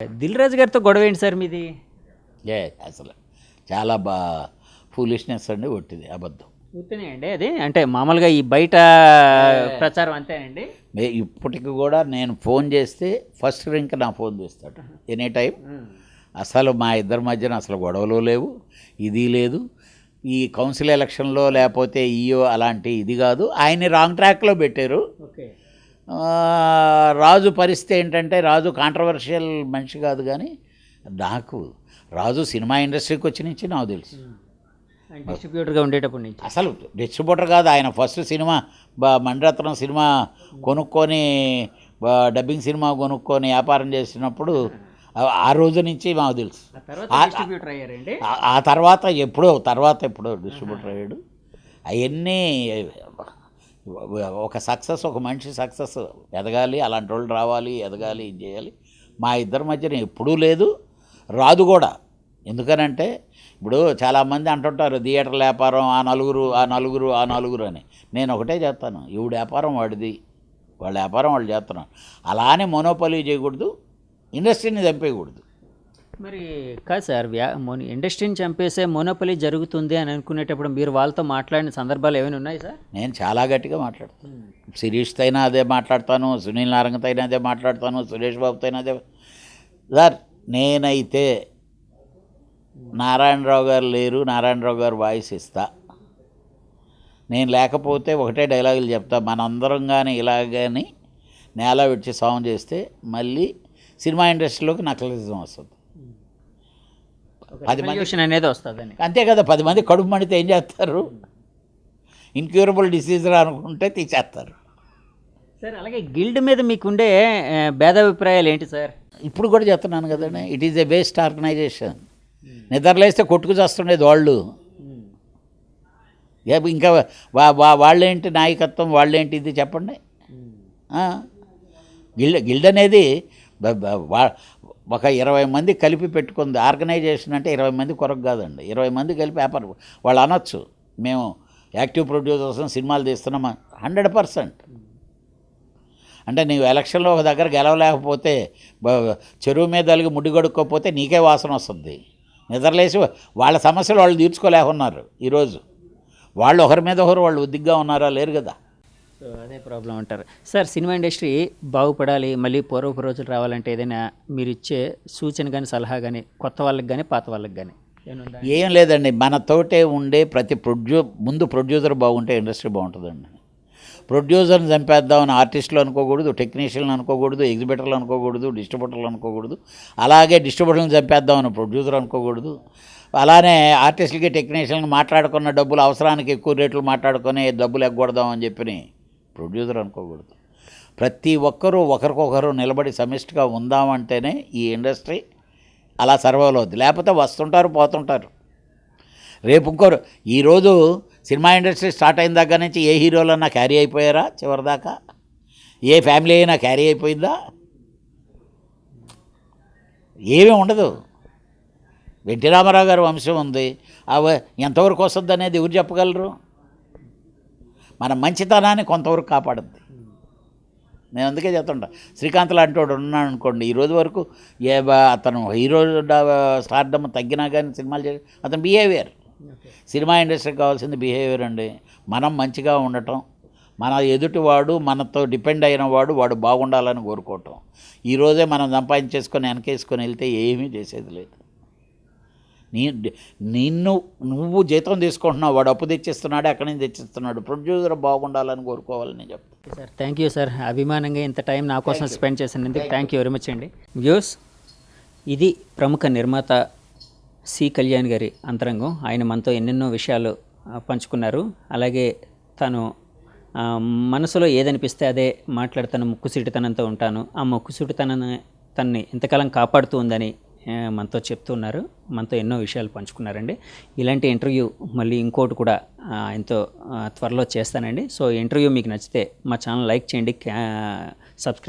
దిల్ రాజు గారితో గొడవ ఏంటి సార్ మీది? ఏ అసలు చాలా ఫూలిష్నెస్ అండి, ఒట్టిది అబద్ధం. పూర్తినే అండి అది, అంటే మామూలుగా ఈ బయట ప్రచారం అంతేనండి. ఇప్పటికి కూడా నేను ఫోన్ చేస్తే ఫస్ట్ రింక్ నా ఫోన్ చేస్తాడు ఎనీ టైం. అసలు మా ఇద్దరి మధ్యన అసలు గొడవలు లేవు, ఇది లేదు. ఈ కౌన్సిల్ ఎలక్షన్లో లేకపోతే ఈయో అలాంటి ఇది కాదు. ఆయన్ని రాంగ్ ట్రాక్లో పెట్టారు. రాజు పరిస్థితి ఏంటంటే, రాజు కాంట్రవర్షియల్ మనిషి కాదు, కానీ నాకు రాజు సినిమా ఇండస్ట్రీకి వచ్చి నుంచి నాకు తెలుసు. డిస్ట్రిబ్యూటర్గా ఉండేటప్పటి నుంచి అసలు డిస్ట్రిబ్యూటర్ కాదు ఆయన. ఫస్ట్ సినిమా మణిరత్నం సినిమా కొనుక్కొని, డబ్బింగ్ సినిమా కొనుక్కొని వ్యాపారం చేసినప్పుడు ఆ రోజు నుంచి మాకు తెలుసు. ఆ తర్వాత ఎప్పుడో డిస్ట్రిబ్యూటర్ అయ్యాడు. అవన్నీ ఒక సక్సెస్, ఒక మనిషి సక్సెస్ ఎదగాలి, అలాంటి వాళ్ళు రావాలి, ఎదగాలి, ఇది చేయాలి. మా ఇద్దరి మధ్యన ఎప్పుడూ లేదు, రాదు కూడా. ఎందుకనంటే ఇప్పుడు చాలామంది అంటుంటారు థియేటర్ల వ్యాపారం ఆ నలుగురు అని. నేను ఒకటే చేస్తాను, ఈవిడ వ్యాపారం వాడిది, వాళ్ళ వ్యాపారం వాళ్ళు చేస్తున్నాను. అలానే మోనోపలీ చేయకూడదు, ఇండస్ట్రీని చంపేయకూడదు. మరి కాదు సార్, ఇండస్ట్రీని చంపేసే మోనోపలీ జరుగుతుంది అని అనుకునేటప్పుడు మీరు వాళ్ళతో మాట్లాడిన సందర్భాలు ఏమైనా ఉన్నాయి సార్? నేను చాలా గట్టిగా మాట్లాడతాను. శిరీష్తో అయినా అదే మాట్లాడతాను, సునీల్ నారంగతో అయినా అదే మాట్లాడతాను, సురేష్ బాబుతో అయినా అదే. సార్ నేనైతే నారాయణరావు గారు లేరు, నారాయణరావు గారు వాయిస్ ఇస్తా. నేను లేకపోతే ఒకటే డైలాగులు చెప్తా. మనందరం కానీ ఇలాగని నేల విడిచి సాంగ్ చేస్తే మళ్ళీ సినిమా ఇండస్ట్రీలోకి నక్సలిజం వస్తుంది. 10 మంది అనేది వస్తుంది అంతే కదా. 10 మంది కడుపు మండితే ఏం చేస్తారు? ఇన్క్యూరబుల్ డిసీజ్ అనుకుంటే తీసేస్తారు. సార్ అలాగే గిల్డ్ మీద మీకుండే భేదాభిప్రాయాలు ఏంటి సార్? ఇప్పుడు కూడా చెప్తున్నాను కదండి, it is a based organisation. నిద్రలేస్తే కొట్టుకు చేస్తుండేది వాళ్ళు. ఇంకా వాళ్ళేంటి నాయకత్వం, వాళ్ళేంటి ఇది చెప్పండి. గిల్డ్ అనేది ఒక 20 మంది కలిపి పెట్టుకుంది ఆర్గనైజేషన్. అంటే 20 మంది కొరకు కాదండి, 20 మంది కలిపి వ్యాపారం. వాళ్ళు అనొచ్చు మేము యాక్టివ్ ప్రొడ్యూసర్స్ సినిమాలు తీస్తున్నాం 100%. అంటే నీవు ఎలక్షన్లో ఒక దగ్గర గెలవలేకపోతే, చెరువు మీద అలిగి ముడ్డి గడుక్కోకపోతే నీకే వాసన వస్తుంది. నిద్రలేసి వాళ్ళ సమస్యలు వాళ్ళు తీర్చుకోలేకున్నారు. ఈరోజు వాళ్ళు ఒకరి మీద ఒకరు వాళ్ళు ఉద్దిగ్గా ఉన్నారా? లేరు కదా. సో అదే ప్రాబ్లం అంటారు సార్. సినిమా ఇండస్ట్రీ బాగుపడాలి, మళ్ళీ పూర్వపు రోజులు రావాలంటే ఏదైనా మీరు ఇచ్చే సూచన కానీ సలహా కానీ కొత్త వాళ్ళకి కానీ పాత వాళ్ళకి కానీ ఏం లేదండి. మనతోటే ఉండే ప్రతి ముందు ప్రొడ్యూసర్ బాగుంటే ఇండస్ట్రీ బాగుంటుందండి. ప్రొడ్యూసర్ని చంపేద్దామని ఆర్టిస్టులు అనుకోకూడదు, టెక్నీషియన్లు అనుకోకూడదు, ఎగ్జిబిటర్లు అనుకోకూడదు, డిస్ట్రిబ్యూటర్లు అనుకోకూడదు. అలాగే డిస్ట్రిబ్యూటర్ని చంపేద్దామని ప్రొడ్యూసర్ అనుకోకూడదు. అలానే ఆర్టిస్టులకి టెక్నీషియన్కి మాట్లాడుకున్న డబ్బులు అవసరానికి ఎక్కువ రేట్లు మాట్లాడుకొని డబ్బులు ఎగ్గొడదామని చెప్పి ప్రొడ్యూసర్ అనుకోకూడదు. ప్రతి ఒక్కరూ ఒకరికొకరు నిలబడి సమిష్టిగా ఉందామంటేనే ఈ ఇండస్ట్రీ అలా సర్వైవ్ అవుతుంది. లేకపోతే వస్తుంటారు, పోతుంటారు. రేపు ఇంకోరు. ఈరోజు సినిమా ఇండస్ట్రీ స్టార్ట్ అయిన దగ్గర నుంచి ఏ హీరోలన్నా క్యారీ అయిపోయారా చివరిదాకా? ఏ ఫ్యామిలీ అయినా క్యారీ అయిపోయిందా? ఏమీ ఉండదు. ఎన్టీ రామారావు గారి వంశం ఉంది, అవి ఎంతవరకు వస్తుంది అనేది ఎవరు చెప్పగలరు? మన మంచితనాన్ని కొంతవరకు కాపాడుద్ది. నేను అందుకే చెప్తుంటా, శ్రీకాంత్ లాంటి వాడు ఉన్నాను అనుకోండి, ఈరోజు వరకు అతను హీరో స్టార్డమ్ తగ్గినా కానీ సినిమాలు చేసి అతను బిహేవియర్. సినిమా ఇండస్ట్రీకి కావాల్సింది బిహేవియర్ అండి. మనం మంచిగా ఉండటం, మన ఎదుటివాడు మనతో డిపెండ్ అయిన వాడు బాగుండాలని కోరుకోవటం. ఈరోజే మనం సంపాదించేసుకొని వెనకేసుకొని వెళ్తే ఏమీ చేసేది లేదు. నువ్వు జీతం తీసుకుంటున్నావు, వాడు అప్పు తెచ్చిస్తున్నాడు, ఎక్కడి నుంచి తెచ్చిస్తున్నాడు. ప్రొడ్యూసర్ బాగుండాలని కోరుకోవాలని నేను చెప్తాను. సార్ థ్యాంక్ యూ సార్, అభిమానంగా ఇంత టైం నా కోసం స్పెండ్ చేసినందుకు థ్యాంక్ యూ వెరీ మచ్ అండి. వ్యూస్, ఇది ప్రముఖ నిర్మాత సి కళ్యాణ్ గారి అంతరంగం. ఆయన మనతో ఎన్నెన్నో విషయాలు పంచుకున్నారు. అలాగే తను మనసులో ఏదనిపిస్తే అదే మాట్లాడుతాను, ముక్కుసూటితనంతో ఉంటాను, ఆ ముక్కుసూటితనాన్ని తనని ఇంతకాలం కాపాడుతూ ఉందని మనతో చెప్తున్నారు. మనతో ఎన్నో విషయాలు పంచుకున్నారండి. ఇలాంటి ఇంటర్వ్యూ మళ్ళీ ఇంకోటి కూడా ఆయనతో త్వరలో చేస్తానండి. సో ఇంటర్వ్యూ మీకు నచ్చితే మా ఛానల్ లైక్ చేయండి, సబ్స్క్రైబ్